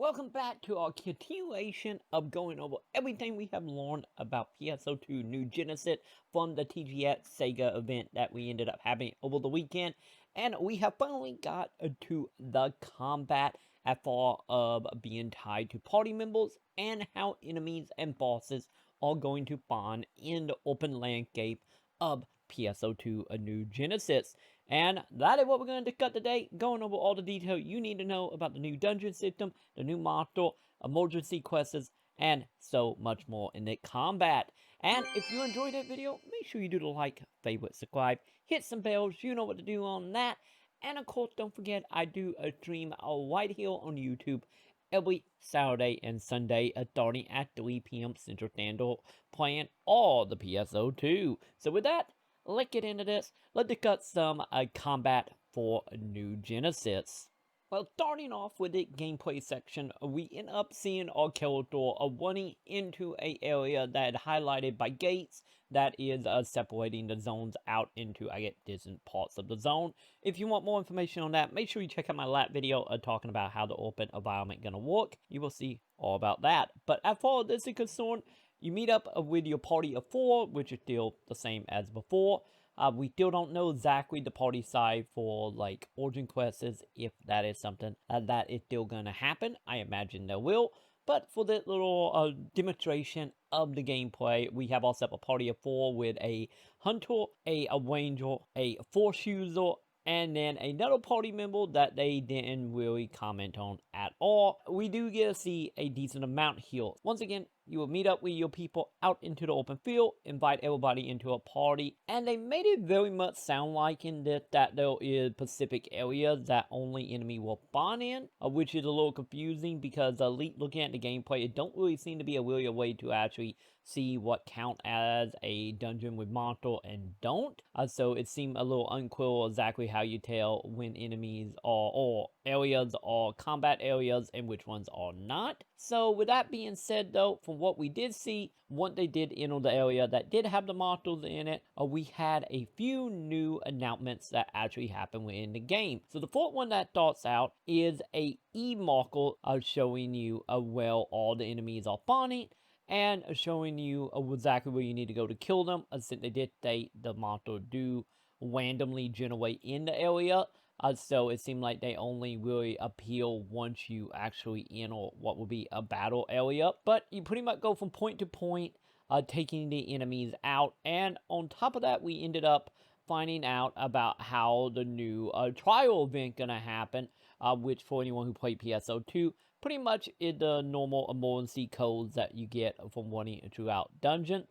welcome back to our continuation of going over everything we have learned about PSO2 New Genesis from the TGX SEGA event that we ended up having over the weekend. And we have finally got to the combat as far of being tied to party members and how enemies and bosses are going to spawn in the open landscape of PSO2 New Genesis. And that is what we're going to discuss today, going over all the detail you need to know about the new dungeon system, the new monster, emergency quests, and so much more in the combat. And if you enjoyed that video, make sure you do the like, favorite, subscribe, hit some bells, you know what to do on that. And of course, don't forget, I do a stream right here on YouTube every Saturday and Sunday starting at 3 p.m. Central Standard, playing all the PSO2. So with that, let's get into this. Let's discuss some combat for New Genesis. Well, starting off with the gameplay section, we end up seeing our character running into an area that is highlighted by gates that is separating the zones out into, different parts of the zone. If you want more information on that, make sure you check out my last video talking about how the open environment gonna work. You will see all about that. But as far as this is concerned, you meet up with your party of 4, which is still the same as before. We still don't know exactly the party size for like origin quests, if that is something that is still gonna happen. I imagine there will. But for that little demonstration of the gameplay, we have also a party of 4 with a hunter, a ranger, a force user, and then another party member that they didn't really comment on at all. We do get to see a decent amount here. Once again, you will meet up with your people out into the open field, invite everybody into a party, and they made it very much sound like in this that there is specific areas that only enemy will spawn in, which is a little confusing because looking at the gameplay, it don't really seem to be a way to actually see what count as a dungeon with monster and don't. So it seemed a little unclear exactly how you tell when enemies are, or areas are combat areas and which ones are not. So with that being said though, from what we did see, once they did enter the area that did have the monsters in it, we had a few new announcements that actually happened within the game. So the fourth one that starts out is a E-marker showing you where all the enemies are spawning, and showing you exactly where you need to go to kill them, since they did state the monster do randomly generate in the area. So it seemed like they only really appear once you actually enter what would be a battle area. But you pretty much go from point to point, taking the enemies out. And on top of that, we ended up finding out about how the new trial event gonna happen, which for anyone who played PSO2, pretty much is the normal emergency codes that you get from running throughout dungeon.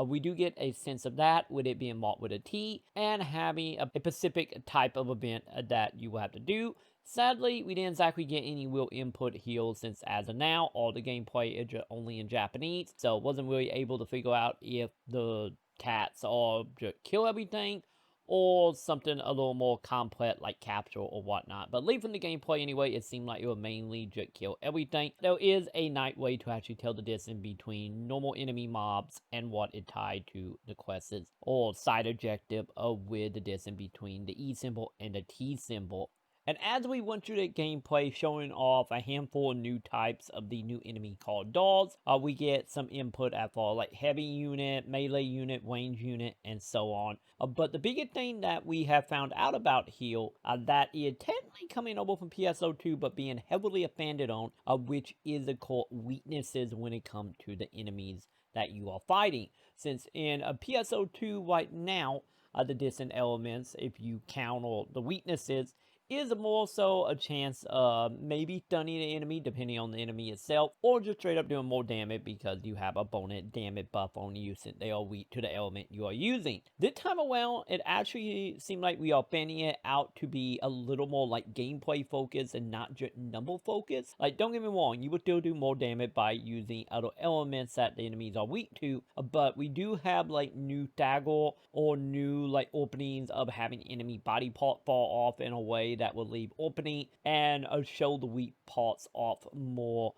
We do get a sense of that with it being marked with a T and having a specific type of event that you will have to do. Sadly, we didn't exactly get any real input here since as of now, all the gameplay is only in Japanese. So wasn't really able to figure out if the cats are just kill everything or something a little more complex like capture or whatnot. But leaving the gameplay anyway, it seemed like it would mainly just kill everything. There is a night way to actually tell the distance between normal enemy mobs and what is tied to the quests or side objective with the distance between the E symbol and the T symbol. And as we went through the gameplay showing off a handful of new types of the new enemy called dolls, we get some input at all like heavy unit, melee unit, range unit, and so on. But the biggest thing that we have found out about here that is technically coming over from PSO2 but being heavily offended on, which is the Occult Weaknesses when it comes to the enemies that you are fighting. Since in a PSO2 right now, the distant elements, if you counter the weaknesses, is more so a chance of maybe stunning the enemy depending on the enemy itself, or just straight up doing more damage because you have a bonus damage buff on you since they are weak to the element you are using. This time around, it actually seemed like we are fanning it out to be a little more like gameplay focused and not just number focused. Like, don't get me wrong, you would still do more damage by using other elements that the enemies are weak to, but we do have like new stagger or new like openings of having enemy body part fall off in a way gameplay that will leave opening and show the weak parts off more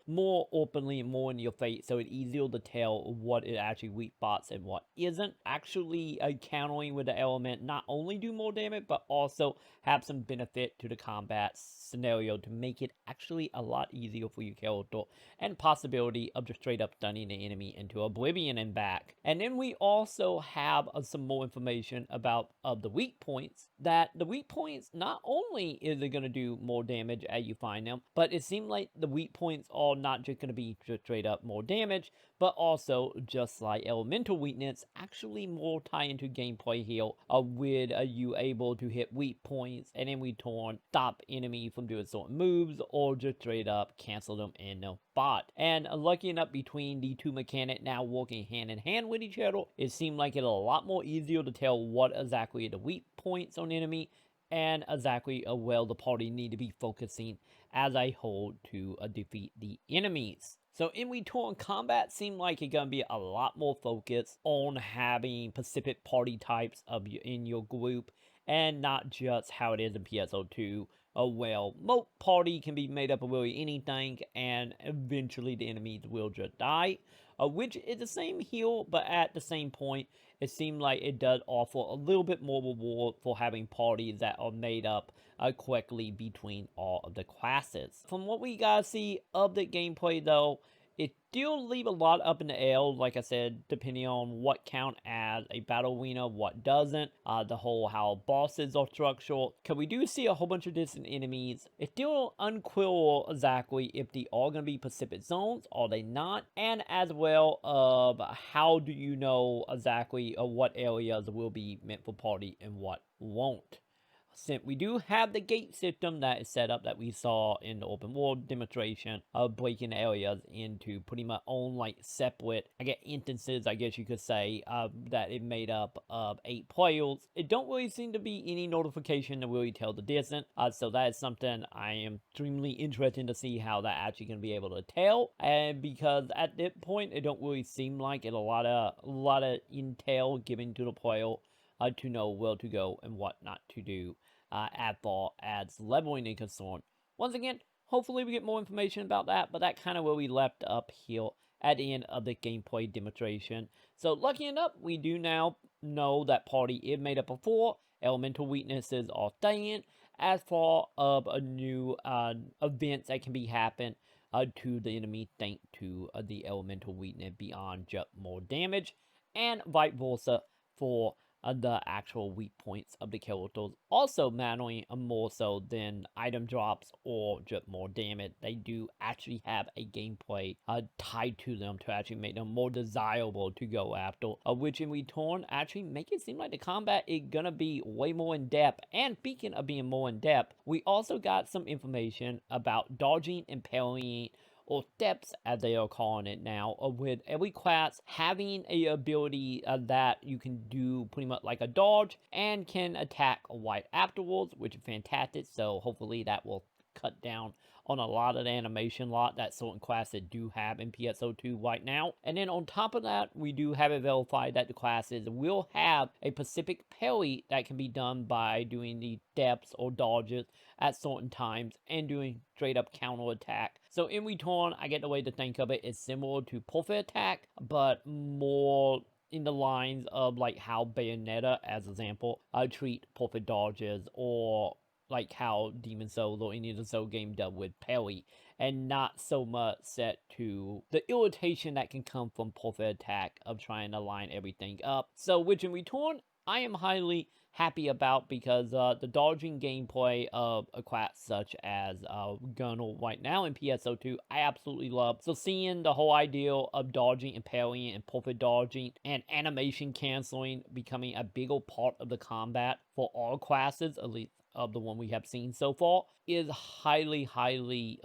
openly and more in your face, so it's easier to tell what is actually weak spots and what isn't. Actually countering with the element not only do more damage, but also have some benefit to the combat scenario to make it actually a lot easier for your character, and possibility of just straight up stunning the enemy into oblivion and back. And then we also have some more information about the weak points, that the weak points, not only is it going to do more damage as you find them, but it seems like the weak points are not just going to be just straight up more damage, but also, just like elemental weakness, actually more tie into gameplay here, with you able to hit weak points and in return stop enemy from doing certain moves, or just straight up cancel them in the spot. And lucky enough, between the two mechanics now working hand in hand with each other, it seemed like it's a lot more easier to tell what exactly the weak points on enemy and exactly well the party need to be focusing as a whole to defeat the enemies. So in return, combat seemed like it's gonna be a lot more focused on having specific party types in your group, and not just how it is in PSO2. Well, most party can be made up of really anything, and eventually the enemies will just die. Which is the same here, but at the same point, it seemed like it does offer a little bit more reward for having parties that are made up correctly between all of the classes. From what we guys see of the gameplay though, it still leave a lot up in the air, like I said, depending on what count as a battle arena, what doesn't, the whole how bosses are structured. Cause we do see a whole bunch of distant enemies. It's still unclear exactly if they are going to be Pacific zones, or they not, and as well of how do you know exactly what areas will be meant for party and what won't. Since we do have the gate system that is set up that we saw in the open world demonstration of breaking areas into pretty much own like separate, instances, I guess you could say, that it made up of 8 players. It don't really seem to be any notification to really tell the distance, so that is something I am extremely interested to see how that actually going to be able to tell, and because at this point it don't really seem like it a lot of intel given to the player to know where to go and what not to do as far as leveling is concerned. Once again, hopefully we get more information about that, but that kind of where we left up here at the end of the gameplay demonstration. So lucky enough, we do now know that party is made up of 4. Elemental weaknesses are staying, as far of a new events that can be happen to the enemy thanks to the elemental weakness beyond just more damage, and vice versa for the actual weak points of the characters also mattering more so than item drops or just more damage. They do actually have a gameplay tied to them to actually make them more desirable to go after, which in return actually make it seem like the combat is gonna be way more in depth. And speaking of being more in depth, we also got some information about dodging and parrying, or steps as they are calling it now, with every class having a ability that you can do pretty much like a dodge and can attack right afterwards, which is fantastic. So hopefully that will cut down on a lot of the animation that certain classes do have in PSO2 right now. And then on top of that, we do have it verified that the classes will have a specific parry that can be done by doing the steps or dodges at certain times and doing straight up counter attack. So in return, I get the way to think of it is similar to perfect attack, but more in the lines of like how Bayonetta, as example, treat perfect dodges, or like how Demon Souls or any of the Soul game done with parry, and not so much set to the irritation that can come from perfect attack of trying to line everything up. So which in return, I am highly happy about, because the dodging gameplay of a class such as Gunner right now in PSO2, I absolutely love. So seeing the whole idea of dodging and parrying and perfect dodging and animation canceling becoming a bigger part of the combat for all classes, at least of the one we have seen so far, is highly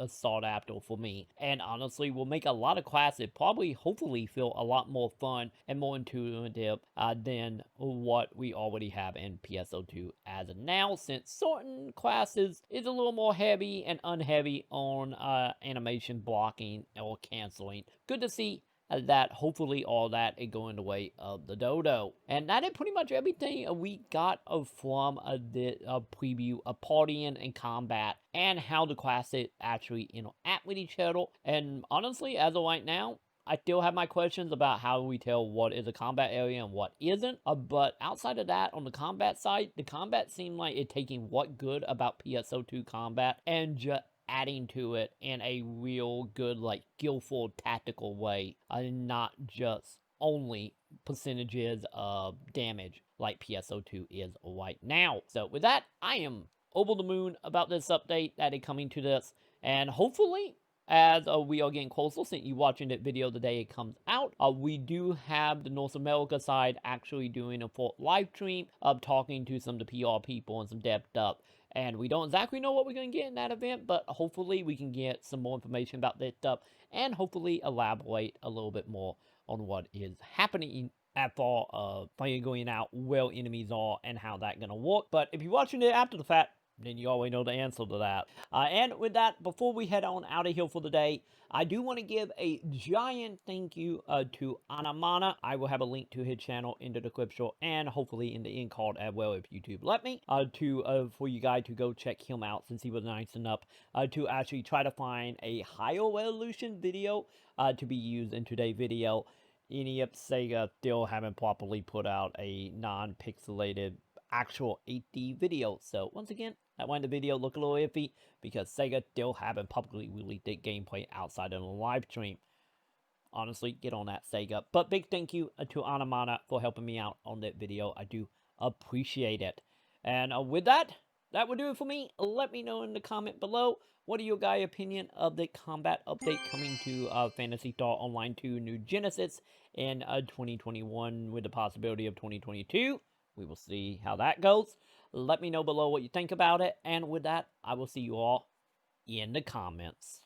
sought after for me, and honestly will make a lot of classes probably hopefully feel a lot more fun and more intuitive than what we already have in PSO2 as of now, since certain classes is a little more heavy and unheavy on animation blocking or canceling. Good to see that hopefully all that is going the way of the dodo. And that is pretty much everything we got from the preview of partying and combat and how the classes actually interact with each other. And honestly, as of right now, I still have my questions about how we tell what is a combat area and what isn't. But outside of that, on the combat side, the combat seemed like it taking what good about PSO2 combat and just adding to it in a real good, like, skillful, tactical way, and not just only percentages of damage like PSO2 is right now. So with that, I am over the moon about this update that is coming to this, and hopefully as we are getting closer, since you're watching that video the day it comes out, we do have the North America side actually doing a full live stream of talking to some of the PR people and some depth up. And we don't exactly know what we're going to get in that event, but hopefully we can get some more information about that stuff and hopefully elaborate a little bit more on what is happening at far of going out, where enemies are, and how that's going to work. But if you're watching it after the fact, then you already know the answer to that. And with that, before we head on out of here for the day, I do want to give a giant thank you to Anamana. I will have a link to his channel in the description and hopefully in the end card as well if YouTube let me, for you guys to go check him out, since he was nice enough to actually try to find a higher resolution video to be used in today's video. SEGA still haven't properly put out a non-pixelated actual HD video. So once again, that why the video look a little iffy, because SEGA still haven't publicly released their gameplay outside of the live stream. Honestly, get on that, SEGA. But big thank you to Anamana for helping me out on that video. I do appreciate it. And with that, that will do it for me. Let me know in the comment below, what are your guys' opinion of the combat update coming to Phantasy Star Online 2 New Genesis in 2021 with the possibility of 2022. We will see how that goes. Let me know below what you think about it. And with that, I will see you all in the comments.